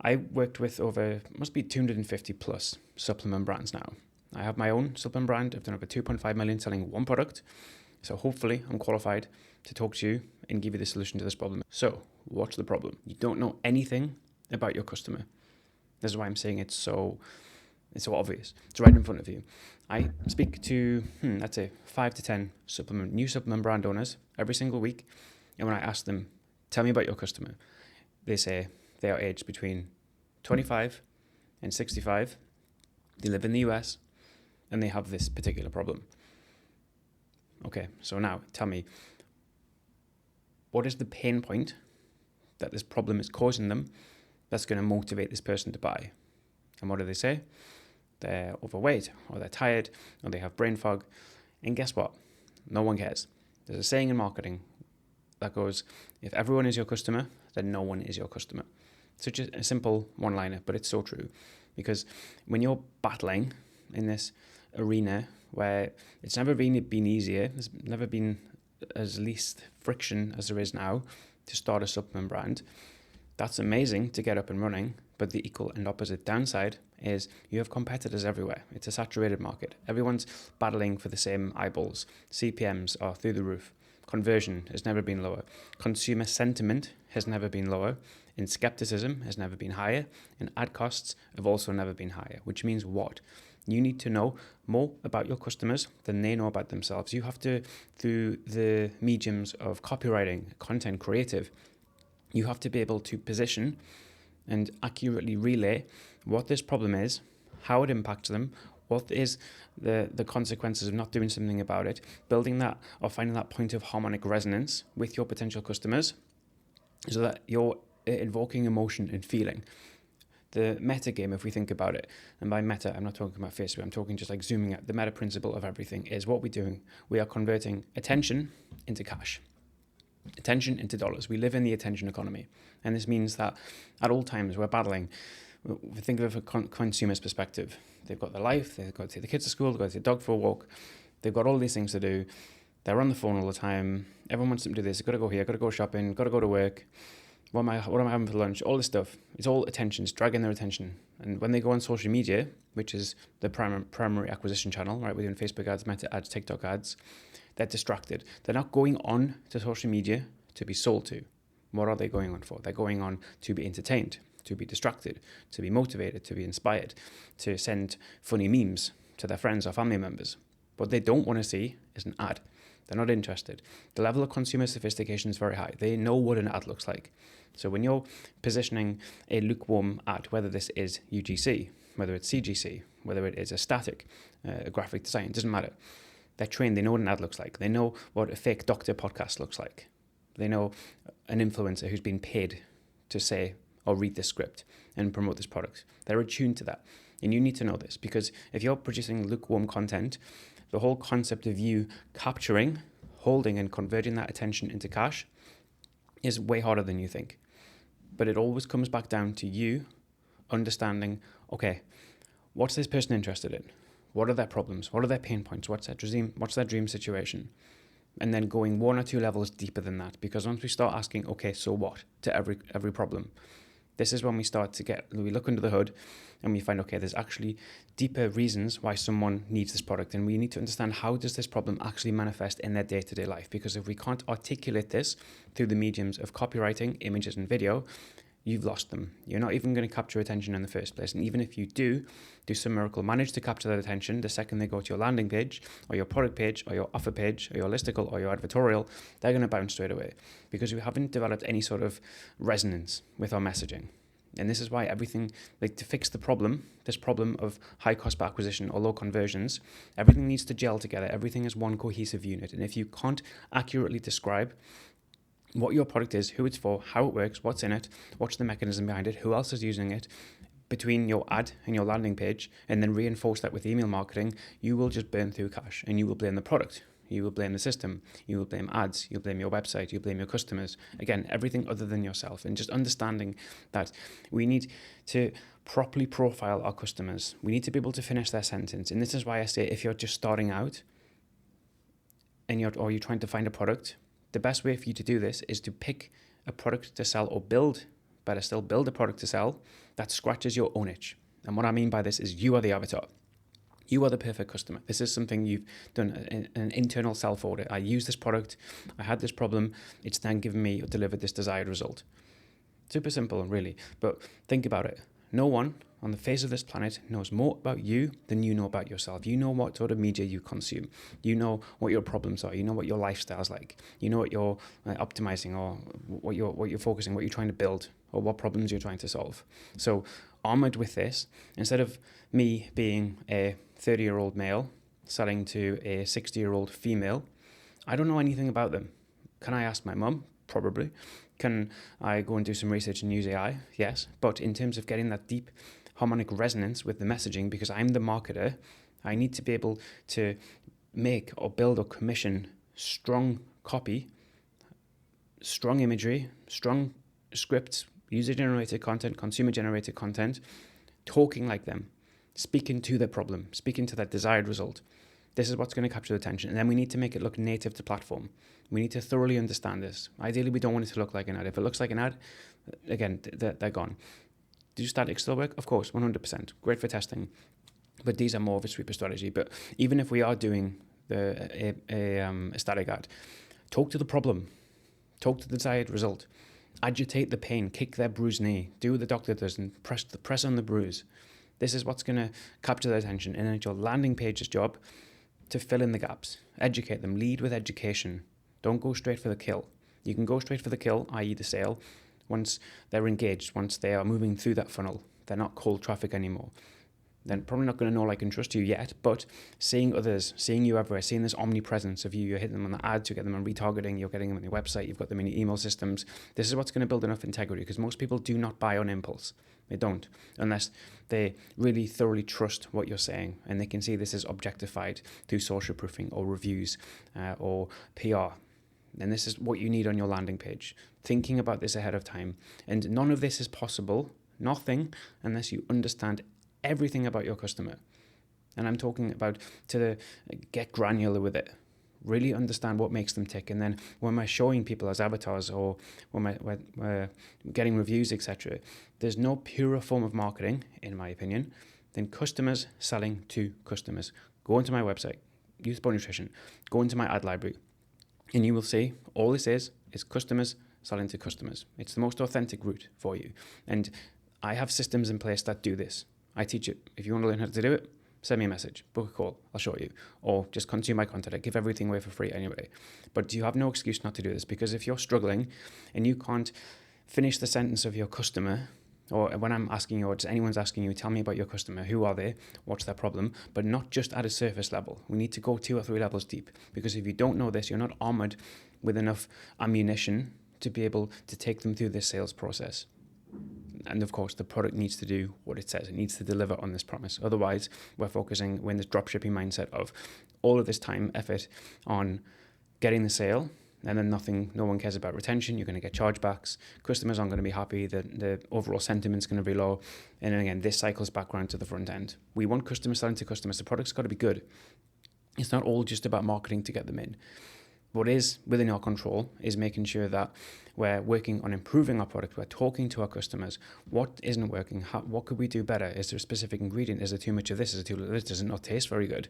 I worked with over, must be 250 plus supplement brands now. I have my own supplement brand. I've done over 2.5 million selling one product. So hopefully I'm qualified to talk to you and give you the solution to this problem. So what's the problem? You don't know anything about your customer. This is why I'm saying it's so obvious. It's right in front of you. I speak to, let's say, 5 to 10 new supplement brand owners every single week. And when I ask them, tell me about your customer, they say they are aged between 25 and 65. They live in the US and they have this particular problem. Okay, so now tell me, what is the pain point that this problem is causing them that's going to motivate this person to buy? And what do they say? They're overweight, or they're tired, or they have brain fog. And guess what? No one cares. There's a saying in marketing that goes, if everyone is your customer, then no one is your customer. Such a simple one-liner, but it's so true. Because when you're battling in this arena where it's never been easier, there's never been as least friction as there is now to start a supplement brand, that's amazing to get up and running, but the equal and opposite downside is you have competitors everywhere. It's a saturated market. Everyone's battling for the same eyeballs. CPMs are through the roof. Conversion has never been lower. Consumer sentiment has never been lower. And skepticism has never been higher. And ad costs have also never been higher, which means what? You need to know more about your customers than they know about themselves. You have to, through the mediums of copywriting, content, creative, you have to be able to position and accurately relay what this problem is, how it impacts them, what is the consequences of not doing something about it, building that or finding that point of harmonic resonance with your potential customers so that you're invoking emotion and feeling. The meta game, if we think about it, and by meta, I'm not talking about Facebook, I'm talking just like zooming out. The meta principle of everything is what we're doing. We are converting attention into cash. Attention into dollars. We live in the attention economy. And this means that at all times we're battling. We think of it from a consumer's perspective. They've got their life, they've got to take the kids to school, they've got to take the dog for a walk, they've got all these things to do. They're on the phone all the time. Everyone wants them to do this. They've got to go here, got to go shopping, got to go to work. What am I having for lunch? All this stuff. It's all attention. It's dragging their attention. And when they go on social media, which is the primary acquisition channel, right? We're doing Facebook ads, Meta ads, TikTok ads. They're distracted. They're not going on to social media to be sold to. What are they going on for? They're going on to be entertained, to be distracted, to be motivated, to be inspired, to send funny memes to their friends or family members. What they don't want to see is an ad. They're not interested. The level of consumer sophistication is very high. They know what an ad looks like. So when you're positioning a lukewarm ad, whether this is UGC, whether it's CGC, whether it is a static, graphic design, it doesn't matter. They're trained. They know what an ad looks like. They know what a fake doctor podcast looks like. They know an influencer who's been paid to say or read this script and promote this product. They're attuned to that. And you need to know this because if you're producing lukewarm content, the whole concept of you capturing, holding and converting that attention into cash is way harder than you think. But it always comes back down to you understanding, okay, what's this person interested in? What are their problems? What are their pain points? What's their dream situation? And then going one or two levels deeper than that. Because once we start asking, okay, so what? To every problem, this is when we look under the hood and we find, okay, there's actually deeper reasons why someone needs this product. And we need to understand how does this problem actually manifest in their day-to-day life? Because if we can't articulate this through the mediums of copywriting, images and video, you've lost them. You're not even going to capture attention in the first place. And even if you do some miracle, manage to capture that attention, the second they go to your landing page or your product page or your offer page or your listicle or your advertorial, they're going to bounce straight away because we haven't developed any sort of resonance with our messaging. And this is why everything, like to fix the problem, this problem of high cost per acquisition or low conversions, everything needs to gel together. Everything is one cohesive unit. And if you can't accurately describe what your product is, who it's for, how it works, what's in it, what's the mechanism behind it, who else is using it, between your ad and your landing page, and then reinforce that with email marketing, you will just burn through cash and you will blame the product. You will blame the system. You will blame ads. You'll blame your website. You'll blame your customers. Again, everything other than yourself. And just understanding that we need to properly profile our customers. We need to be able to finish their sentence. And this is why I say if you're just starting out and you're trying to find a product, the best way for you to do this is to pick a product to sell or build better still, build a product to sell that scratches your own itch. And what I mean by this is you are the avatar. You are the perfect customer. This is something you've done an internal self-audit. I use this product. I had this problem. It's then given me or delivered this desired result. Super simple, really. But think about it. No one on the face of this planet knows more about you than you know about yourself. You know what sort of media you consume. You know what your problems are. You know what your lifestyle's like. You know what you're optimizing, or what you're focusing, what you're trying to build, or what problems you're trying to solve. So armored with this, instead of me being a 30-year-old male selling to a 60-year-old female, I don't know anything about them. Can I ask my mum? Probably. Can I go and do some research and use AI? Yes. But in terms of getting that deep harmonic resonance with the messaging, because I'm the marketer, I need to be able to make or build or commission strong copy, strong imagery, strong scripts, user-generated content, consumer-generated content, talking like them, speaking to their problem, speaking to that desired result. This is what's going to capture the attention. And then we need to make it look native to platform. We need to thoroughly understand this. Ideally, we don't want it to look like an ad. If it looks like an ad, again, they're gone. Do statics still work? Of course, 100%. Great for testing. But these are more of a sweeper strategy. But even if we are doing a static ad, talk to the problem. Talk to the desired result. Agitate the pain. Kick their bruised knee. Do what the doctor does and press on the bruise. This is what's going to capture their attention. And then it's your landing page's job to fill in the gaps. Educate them. Lead with education. Don't go straight for the kill. You can go straight for the kill, i.e. the sale, once they're engaged, once they are moving through that funnel. They're not cold traffic anymore. They're probably not going to know, like, and trust you yet, but seeing others, seeing you everywhere, seeing this omnipresence of you, you're hitting them on the ads, you get them on retargeting, you're getting them on your website, you've got them in your email systems. This is what's going to build enough integrity, because most people do not buy on impulse. They don't, unless they really thoroughly trust what you're saying and they can see this is objectified through social proofing or reviews or PR. And this is what you need on your landing page. Thinking about this ahead of time. And none of this is possible, nothing, unless you understand everything about your customer. And I'm talking about get granular with it. Really understand what makes them tick. And then when we're showing people as avatars, or when we're getting reviews, etc., there's no purer form of marketing, in my opinion, than customers selling to customers. Go into my website, Youthboy Nutrition, go into my ad library, and you will see all this is customers selling to customers. It's the most authentic route for you. And I have systems in place that do this. I teach it. If you want to learn how to do it, send me a message, book a call, I'll show you. Or just consume my content. I give everything away for free anyway. But you have no excuse not to do this, because if you're struggling and you can't finish the sentence of your customer, or when I'm asking you, or anyone's asking you, tell me about your customer, who are they, what's their problem, but not just at a surface level. We need to go 2 or 3 levels deep, because if you don't know this, you're not armored with enough ammunition to be able to take them through this sales process. And of course, the product needs to do what it says. It needs to deliver on this promise. Otherwise, we're in this dropshipping mindset of all of this time, effort on getting the sale, and then no one cares about retention. You're going to get chargebacks. Customers aren't going to be happy. The overall sentiment's going to be low. And then again, this cycles back around to the front end. We want customers selling to customers. The product's got to be good. It's not all just about marketing to get them in. What is within our control is making sure that we're working on improving our product. We're talking to our customers. What isn't working? What could we do better? Is there a specific ingredient? Is there too much of this? Is there too little of this? Does it not taste very good?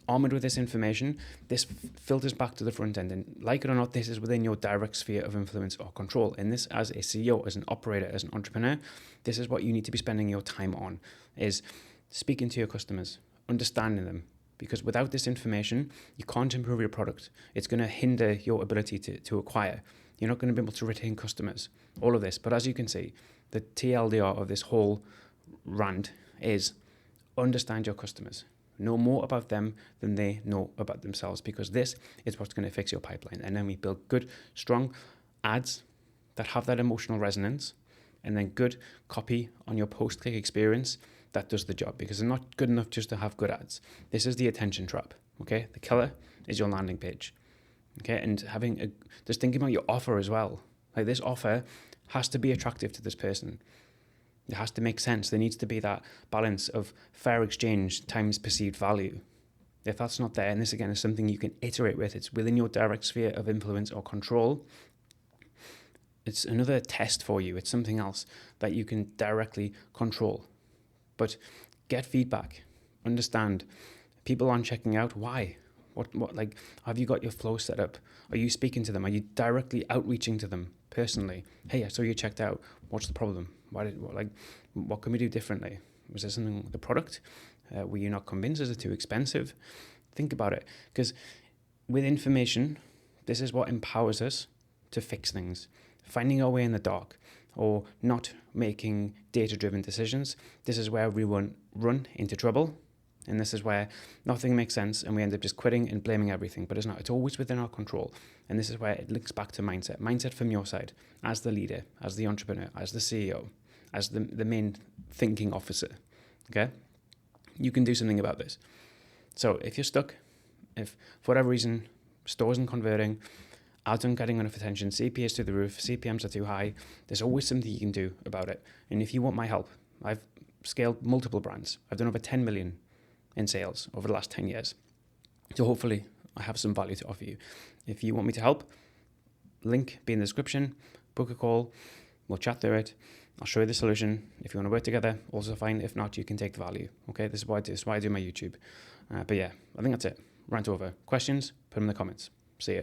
Armored with this information, this filters back to the front end. And like it or not, this is within your direct sphere of influence or control. And this, as a CEO, as an operator, as an entrepreneur, this is what you need to be spending your time on, is speaking to your customers, understanding them. Because without this information, you can't improve your product. It's going to hinder your ability to acquire. You're not going to be able to retain customers, all of this. But as you can see, the TLDR of this whole rant is understand your customers. Know more about them than they know about themselves, because this is what's going to fix your pipeline. And then we build good, strong ads that have that emotional resonance, and then good copy on your post-click experience that does the job, because it's not good enough just to have good ads. This is the attention trap, okay? The killer is your landing page, okay? And just thinking about your offer as well. Like, this offer has to be attractive to this person. It has to make sense. There needs to be that balance of fair exchange times perceived value. If that's not there, and this again is something you can iterate with, it's within your direct sphere of influence or control, It's another test for you. It's something else that you can directly control. But get feedback. Understand. People aren't checking out. Why? What like, have you got your flow set up? Are you speaking to them? Are you directly outreaching to them personally? Hey, I saw you checked out. What's the problem? What can we do differently? Was there something with the product? Were you not convinced? Is it too expensive? Think about it. Because with information, this is what empowers us to fix things. Finding our way in the dark or not making data-driven decisions, this is where we run into trouble. And this is where nothing makes sense and we end up just quitting and blaming everything. But it's not. It's always within our control. And this is where it links back to mindset. Mindset from your side, as the leader, as the entrepreneur, as the CEO, as the main thinking officer. Okay? You can do something about this. So if you're stuck, if for whatever reason store isn't converting, ads aren't getting enough attention, CPAs through the roof, CPMs are too high, there's always something you can do about it. And if you want my help, I've scaled multiple brands. I've done over 10 million in sales over the last 10 years. So hopefully I have some value to offer you. If you want me to help, link be in the description, book a call, we'll chat through it. I'll show you the solution. If you want to work together, also fine. If not, you can take the value. Okay, this is why I do my YouTube. But yeah, I think that's it. Rant over. Questions? Put them in the comments. See ya.